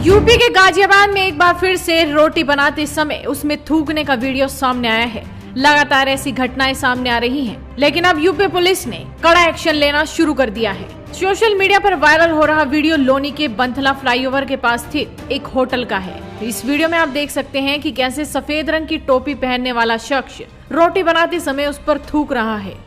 UP के गाजियाबाद में एक बार फिर से रोटी बनाते समय उसमें थूकने का वीडियो सामने आया है। लगातार ऐसी घटनाएं सामने आ रही हैं, लेकिन अब यूपी पुलिस ने कड़ा एक्शन लेना शुरू कर दिया है। सोशल मीडिया पर वायरल हो रहा वीडियो लोनी के बंथला फ्लाईओवर के पास स्थित एक होटल का है। इस वीडियो में आप देख सकते हैं कि कैसे सफेद रंग की टोपी पहनने वाला शख्स रोटी बनाते समय उस पर थूक रहा है।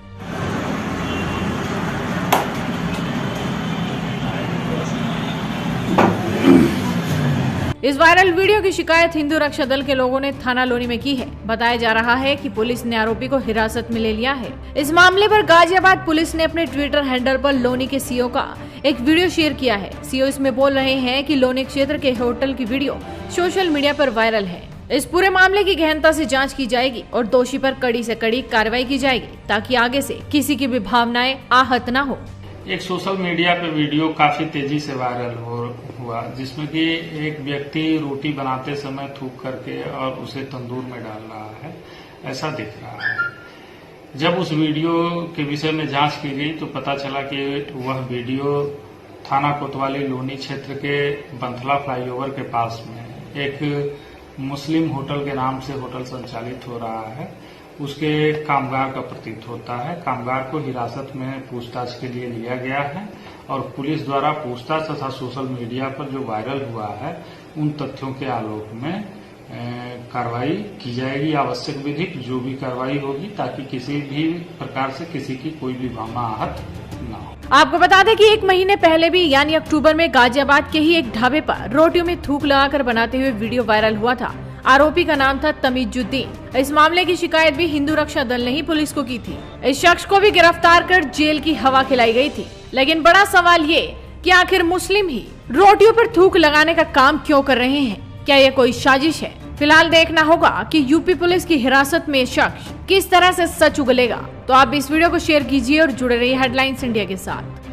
इस वायरल वीडियो की शिकायत हिंदू रक्षा दल के लोगों ने थाना लोनी में की है। बताया जा रहा है कि पुलिस ने आरोपी को हिरासत में ले लिया है। इस मामले पर गाजियाबाद पुलिस ने अपने ट्विटर हैंडल पर लोनी के सीओ का एक वीडियो शेयर किया है। सीओ इसमें बोल रहे हैं कि लोनी क्षेत्र के होटल की वीडियो सोशल मीडिया पर वायरल है। इस पूरे मामले की गहनता से जांच की जाएगी और दोषी पर कड़ी से कड़ी कार्रवाई की जाएगी, ताकि आगे से किसी की भी भावनाएं आहत न हो। एक सोशल मीडिया पे वीडियो काफी तेजी से वायरल हुआ, जिसमें कि एक व्यक्ति रोटी बनाते समय थूक करके और उसे तंदूर में डाल रहा है, ऐसा दिख रहा है। जब उस वीडियो के विषय में जांच की गई तो पता चला कि वह वीडियो थाना कोतवाली लोनी क्षेत्र के बंथला फ्लाईओवर के पास में एक मुस्लिम होटल के नाम से होटल संचालित हो रहा है, उसके कामगार का प्रतीत होता है। कामगार को हिरासत में पूछताछ के लिए लिया गया है और पुलिस द्वारा पूछताछ तथा सोशल मीडिया पर जो वायरल हुआ है उन तथ्यों के आलोक में कार्रवाई की जाएगी। आवश्यक विधिक जो भी कार्रवाई होगी, ताकि किसी भी प्रकार से किसी की कोई भी भावना आहत न हो। आपको बता दें कि 1 महीने पहले भी यानी अक्टूबर में गाजियाबाद के ही एक ढाबे पर रोटियों में थूक लगाकर बनाते हुए वीडियो वायरल हुआ था। आरोपी का नाम था तमीजुद्दीन। इस मामले की शिकायत भी हिंदू रक्षा दल ने ही पुलिस को की थी। इस शख्स को भी गिरफ्तार कर जेल की हवा खिलाई गई थी। लेकिन बड़ा सवाल ये कि आखिर मुस्लिम ही रोटियों पर थूक लगाने का काम क्यों कर रहे हैं? क्या यह कोई साजिश है? फिलहाल देखना होगा कि यूपी पुलिस की हिरासत में शख्स किस तरह से सच उगलेगा। तो आप इस वीडियो को शेयर कीजिए और जुड़े रहिए हेडलाइंस इंडिया के साथ।